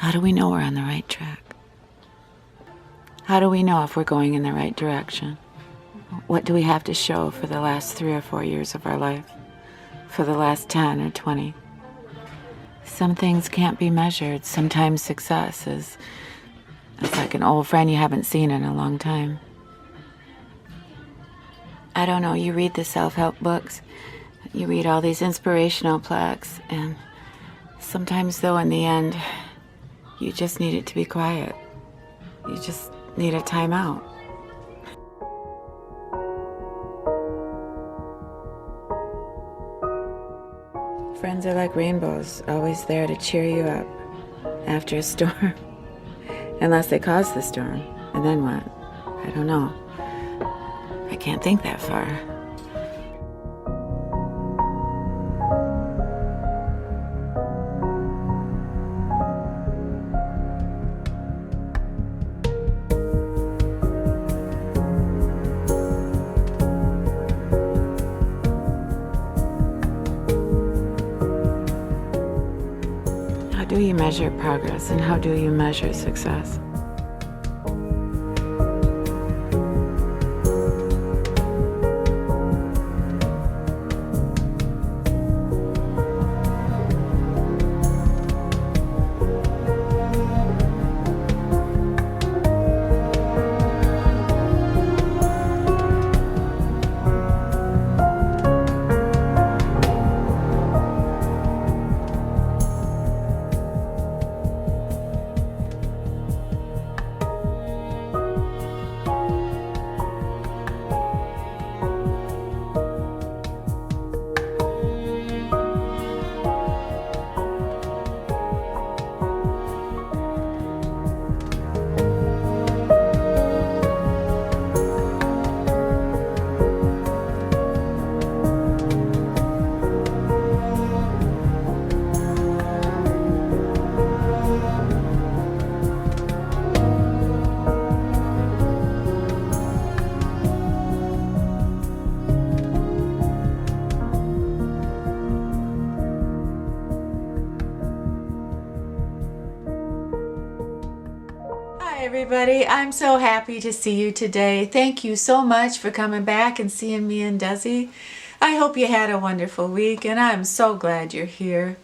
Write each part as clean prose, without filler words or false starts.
How do we know we're on the right track? How do we know if we're going in the right direction? What do we have to show for the last 3 or 4 years of our life? For the last 10 or 20? Some things can't be measured. Sometimes success is like an old friend you haven't seen in a long time. I don't know, you read the self-help books, you read all these inspirational plaques, and sometimes though in the end, you just need it to be quiet. You just need a timeout. Friends are like rainbows, always there to cheer you up after a storm. Unless they cause the storm. And then what? I don't know. I can't think that far. How do you measure progress and how do you measure success? Hi everybody, I'm so happy to see you today. Thank you so much for coming back and seeing me and Desi. I hope you had a wonderful week and I'm so glad you're here.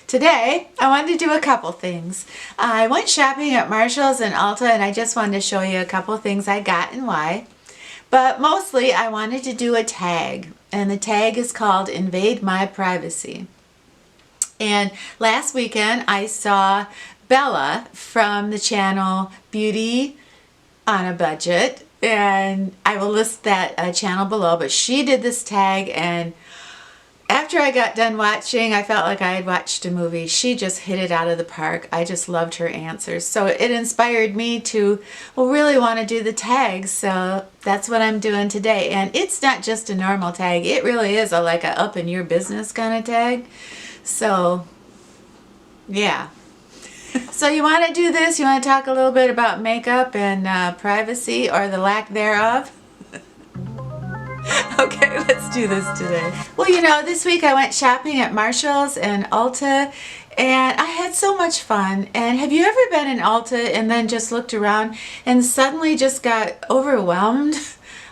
Today, I wanted to do a couple things. I went shopping at Marshall's and Ulta and I just wanted to show you a couple things I got and why. But mostly I wanted to do a tag, and the tag is called Invade My Privacy. And last weekend I saw Bella from the channel Beauty on a Budget, and I will list that channel below, but she did this tag, and after I got done watching, I felt like I had watched a movie. She just hit it out of the park. I just loved her answers. So it inspired me to really want to do the tags. So that's what I'm doing today. And it's not just a normal tag. It really is like a up in your business kind of tag. So yeah. So you want to do this? You want to talk a little bit about makeup and privacy, or the lack thereof? Okay, let's do this today. Well, you know, this week I went shopping at Marshall's and Ulta, and I had so much fun. And have you ever been in Ulta and then just looked around and suddenly just got overwhelmed?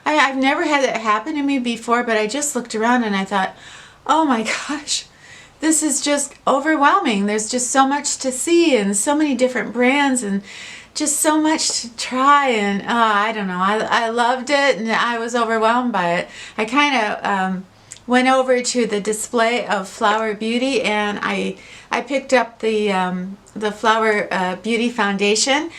I've never had that happen to me before, but I just looked around and I thought, oh my gosh, this is just overwhelming. There's just so much to see and so many different brands and just so much to try, and I don't know, I loved it and I was overwhelmed by it. I kind of went over to the display of Flower Beauty and I picked up the Flower Beauty foundation.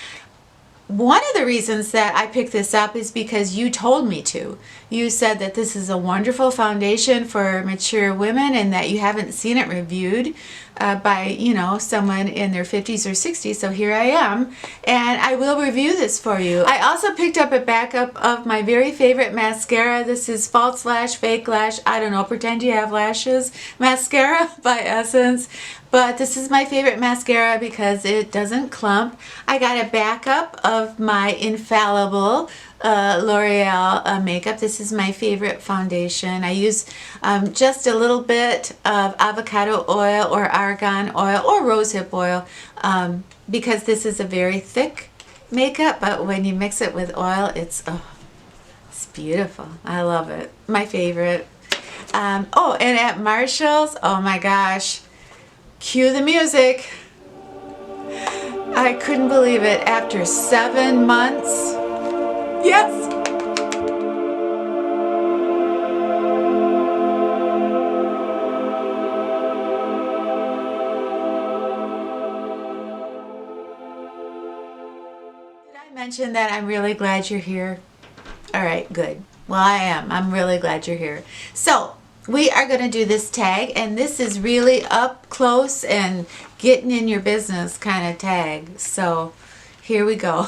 One of the reasons that I picked this up is because you told me to. You said that this is a wonderful foundation for mature women and that you haven't seen it reviewed by, you know, someone in their 50s or 60s. So here I am, and I will review this for you. I also picked up a backup of my very favorite mascara. This is False Lash, Fake Lash, I don't know, Pretend You Have Lashes mascara by Essence. But this is my favorite mascara because it doesn't clump. I got a backup of my infallible L'Oreal makeup. This is my favorite foundation. I use just a little bit of avocado oil or argan oil or rosehip oil because this is a very thick makeup, but when you mix it with oil, it's beautiful. I love it. My favorite. Oh, and at Marshall's, oh my gosh, cue the music. I couldn't believe it. After 7 months, yes. Did I mention that I'm really glad you're here? All right, good. Well, I am. I'm really glad you're here. So, we are going to do this tag, and this is really up close and getting in your business kind of tag. So, here we go.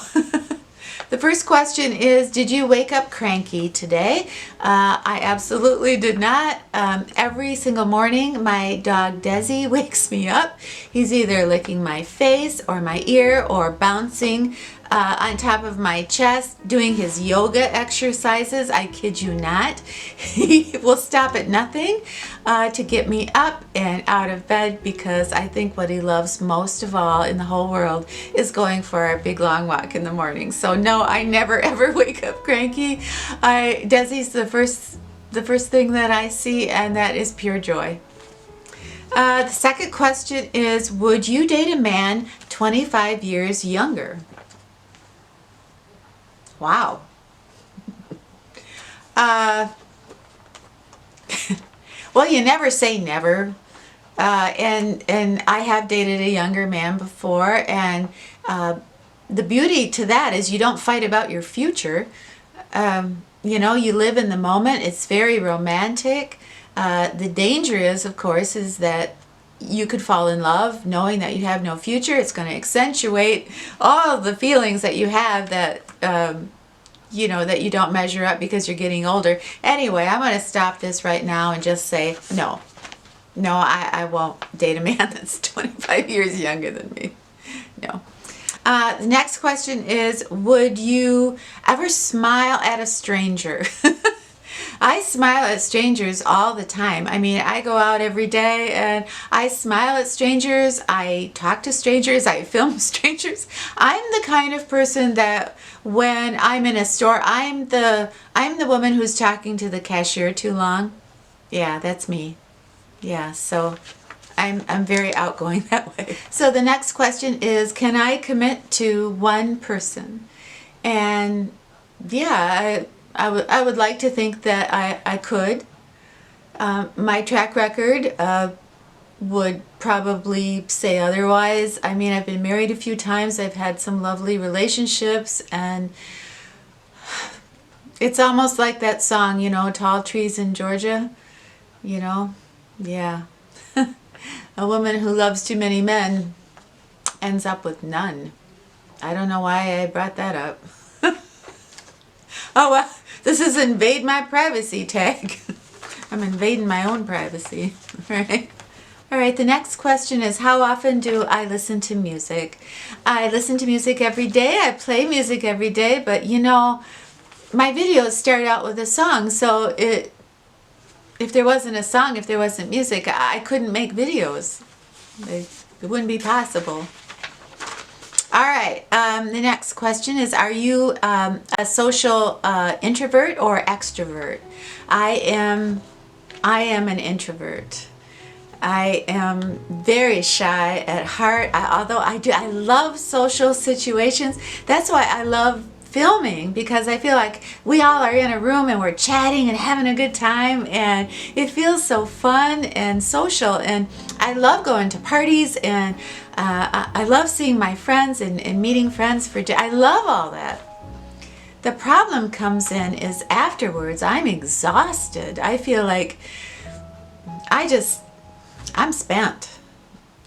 The first question is, did you wake up cranky today? I absolutely did not. Every single morning, my dog Desi wakes me up. He's either licking my face or my ear or bouncing on top of my chest, doing his yoga exercises. I kid you not. He will stop at nothing to get me up and out of bed, because I think what he loves most of all in the whole world is going for a big long walk in the morning. So no, I never ever wake up cranky. Desi's the first thing that I see, and that is pure joy. The second question is, would you date a man 25 years younger? Wow. Well, you never say never. And I have dated a younger man before, and the beauty to that is you don't fight about your future. You live in the moment. It's very romantic. The danger is, of course, is that you could fall in love knowing that you have no future. It's going to accentuate all of the feelings that you have that that you don't measure up because you're getting older. Anyway, I'm going to stop this right now and just say no. No, I won't date a man that's 25 years younger than me. No. The next question is, would you ever smile at a stranger? I smile at strangers all the time. I mean, I go out every day and I smile at strangers. I talk to strangers. I film strangers. I'm the kind of person that when I'm in a store, I'm the woman who's talking to the cashier too long. Yeah, that's me. Yeah, so I'm very outgoing that way. So the next question is, can I commit to one person? And yeah, I would like to think that I could. My track record would probably say otherwise. I mean, I've been married a few times. I've had some lovely relationships, and it's almost like that song, Tall Trees in Georgia. Yeah. A woman who loves too many men ends up with none. I don't know why I brought that up. Oh, well, this is Invade My Privacy Tag. I'm invading my own privacy. All right, the next question is, how often do I listen to music? I listen to music every day. I play music every day, but my videos start out with a song, so if there wasn't a song, if there wasn't music, I couldn't make videos. It wouldn't be possible. All right, the next question is, are you a social introvert or extrovert? I am an introvert. I am very shy at heart, although I love social situations. That's why I love filming, because I feel like we all are in a room and we're chatting and having a good time, and it feels so fun and social, and I love going to parties, and I love seeing my friends and meeting friends I love all that. The problem comes in is afterwards. I'm exhausted. I feel like I'm spent,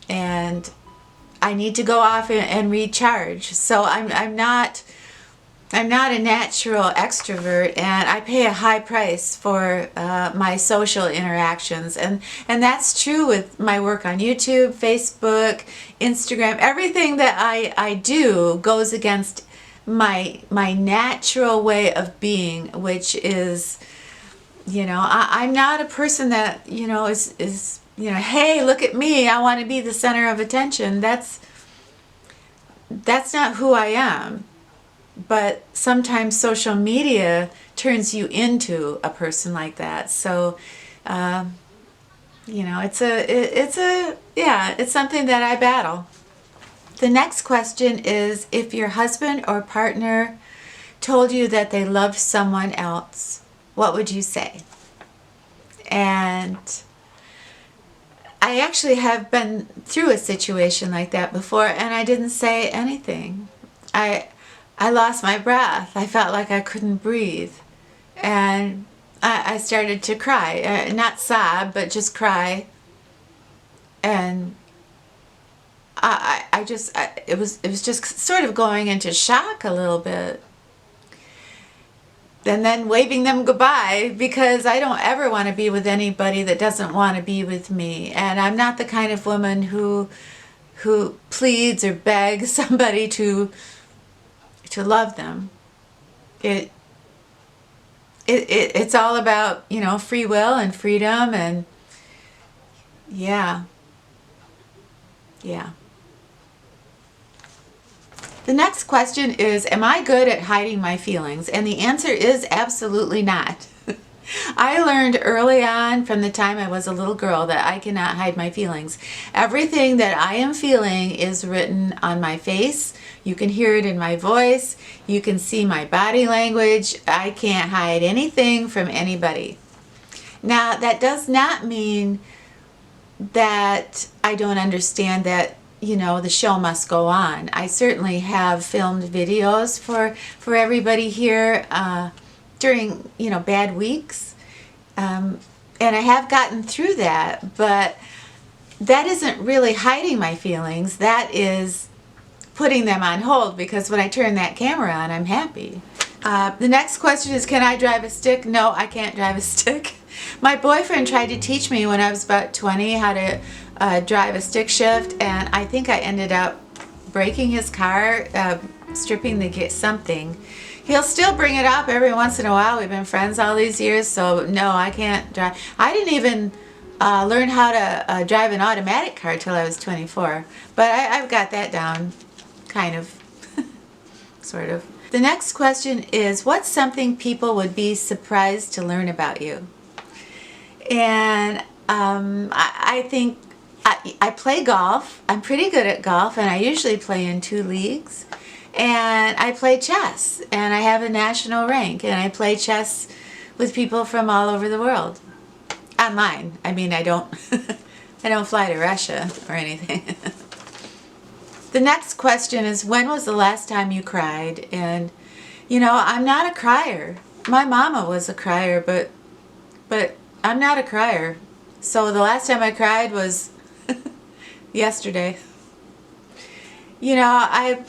and I need to go off and recharge. So I'm not a natural extrovert, and I pay a high price for my social interactions, and that's true with my work on YouTube, Facebook, Instagram. Everything that I do goes against my natural way of being, which is, I'm not a person that is hey, look at me, I want to be the center of attention. That's that's not who I am. But sometimes social media turns you into a person like that. So, it's something that I battle. The next question is, if your husband or partner told you that they loved someone else, what would you say? And I actually have been through a situation like that before, and I didn't say anything. I lost my breath. I felt like I couldn't breathe. And I started to cry. Not sob, but just cry. And it was just sort of going into shock a little bit. And then waving them goodbye, because I don't ever want to be with anybody that doesn't want to be with me. And I'm not the kind of woman who pleads or begs somebody to love them. It's all about, free will and freedom, and yeah. The next question is, am I good at hiding my feelings? And the answer is absolutely not. I learned early on, from the time I was a little girl, that I cannot hide my feelings. Everything that I am feeling is written on my face. You can hear it in my voice. You can see my body language. I can't hide anything from anybody. Now, that does not mean that I don't understand that, the show must go on. I certainly have filmed videos for everybody here during, bad weeks. And I have gotten through that, but that isn't really hiding my feelings. That is putting them on hold, because when I turn that camera on, I'm happy. The next question is, can I drive a stick? No, I can't drive a stick. My boyfriend tried to teach me when I was about 20 how to drive a stick shift, and I think I ended up breaking his car, stripping the something. He'll still bring it up every once in a while. We've been friends all these years, so no, I can't drive. I didn't even learn how to drive an automatic car till I was 24, but I've got that down, kind of, sort of. The next question is, what's something people would be surprised to learn about you? And I think I play golf. I'm pretty good at golf, and I usually play in 2 leagues. And I play chess, and I have a national rank, and I play chess with people from all over the world. Online. I mean, I don't I don't fly to Russia or anything. The next question is, when was the last time you cried? And I'm not a crier. My mama was a crier, but I'm not a crier. So the last time I cried was yesterday. I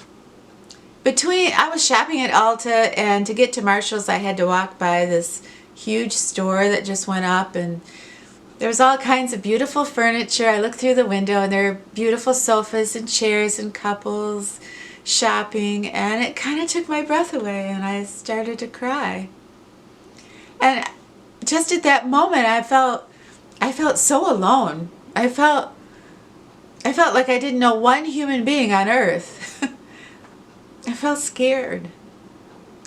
was shopping at Ulta, and to get to Marshall's I had to walk by this huge store that just went up, and there was all kinds of beautiful furniture. I looked through the window, and there were beautiful sofas and chairs and couples shopping, and it kind of took my breath away, and I started to cry. And just at that moment, I felt so alone. I felt like I didn't know one human being on earth. I felt scared.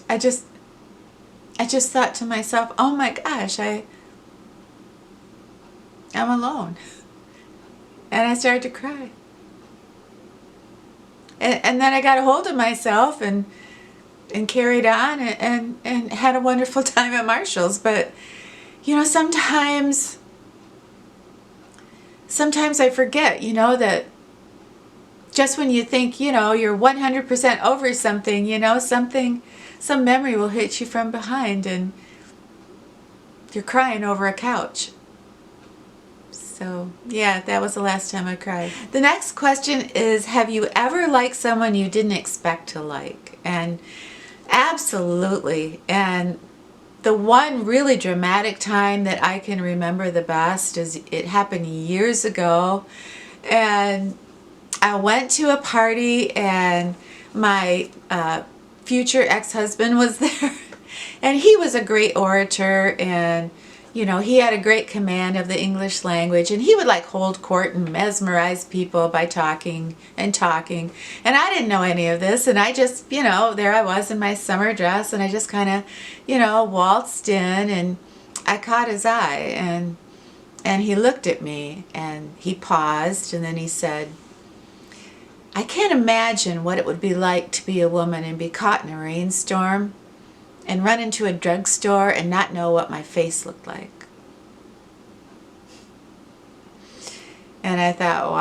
I just thought to myself, oh my gosh, I'm alone. And I started to cry. And then I got a hold of myself and carried on and had a wonderful time at Marshall's. But sometimes I forget, that just when you think, you're 100% over something, some memory will hit you from behind, and you're crying over a couch. So, yeah, that was the last time I cried. The next question is, have you ever liked someone you didn't expect to like? And absolutely. And the one really dramatic time that I can remember the best is, it happened years ago, and I went to a party, and my future ex-husband was there, and he was a great orator, and he had a great command of the English language, and he would like hold court and mesmerize people by talking and talking. And I didn't know any of this, and I just, there I was in my summer dress, and I just kind of, waltzed in, and I caught his eye, and he looked at me, and he paused, and then he said, "I can't imagine what it would be like to be a woman and be caught in a rainstorm and run into a drugstore and not know what my face looked like." And I thought,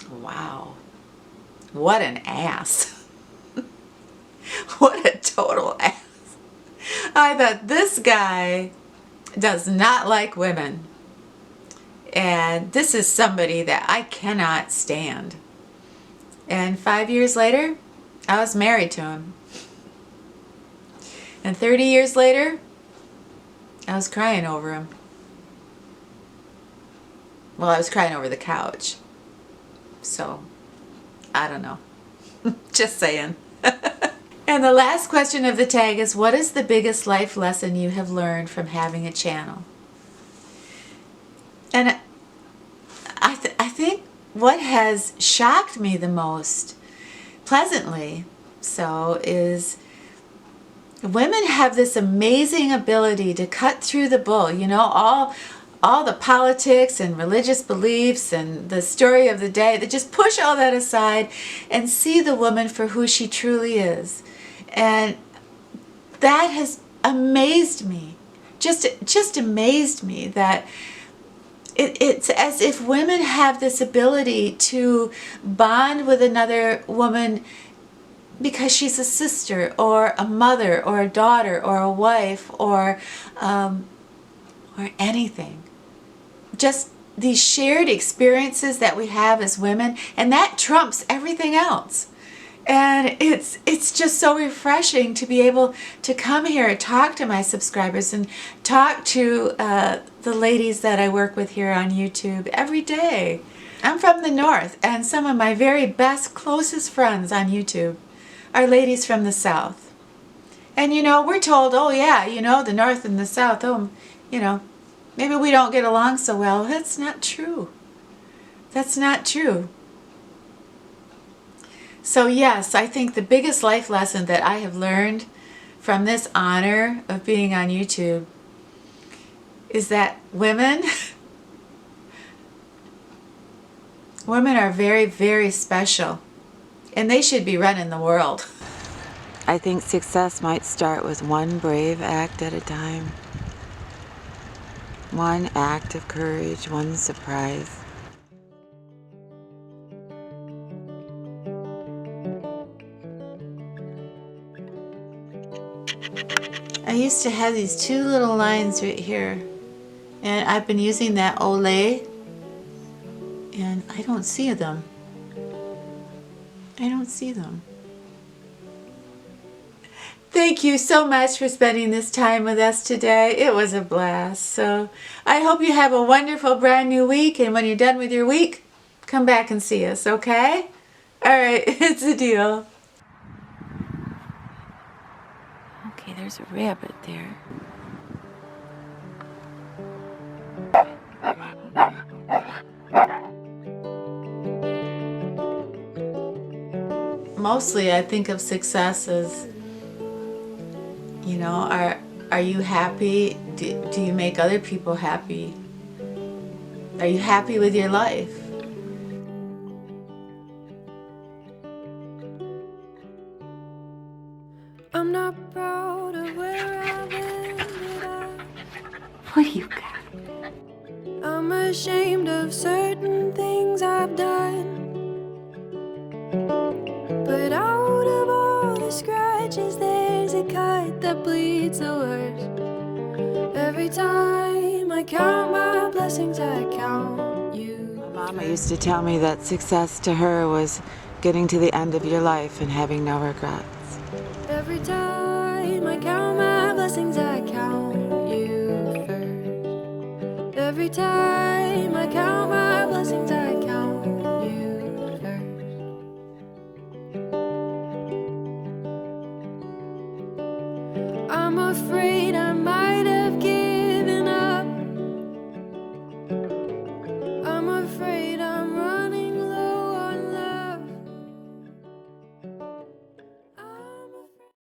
wow, what an ass. What a total ass. I thought, this guy does not like women. And this is somebody that I cannot stand. And 5 years later, I was married to him. And 30 years later, I was crying over him. Well, I was crying over the couch. So, I don't know. Just saying. And the last question of the tag is, what is the biggest life lesson you have learned from having a channel? And I think what has shocked me the most, pleasantly so, is women have this amazing ability to cut through the bull. All the politics and religious beliefs and the story of the day, they just push all that aside and see the woman for who she truly is. And that has amazed me, just amazed me, that it's as if women have this ability to bond with another woman because she's a sister or a mother or a daughter or a wife or anything. Just these shared experiences that we have as women, and that trumps everything else. And it's just so refreshing to be able to come here and talk to my subscribers and talk to the ladies that I work with here on YouTube every day. I'm from the North, and some of my very best, closest friends on YouTube are ladies from the South. And we're told, oh yeah, the North and the South, maybe we don't get along so well. That's not true. That's not true. So yes, I think the biggest life lesson that I have learned from this honor of being on YouTube is that women are very, very special, and they should be running the world. I think success might start with one brave act at a time. One act of courage, one surprise. I used to have these two little lines right here, and I've been using that Olay, and I don't see them. I don't see them. Thank you so much for spending this time with us today. It was a blast. So I hope you have a wonderful brand new week, and when you're done with your week, come back and see us, okay? All right, it's a deal. Okay, there's a rabbit there. Mostly I think of success as, are you happy? Do you make other people happy? Are you happy with your life? I'm not proud of where I've been, what do you got? I'm ashamed of certain things I've done, but out of all the scratches, there's a cut that bleeds the worst. Every time I count my blessings, I count you. My mama used to tell me that success to her was getting to the end of your life and having no regrets. Every time I count my blessings, I count you first. Every time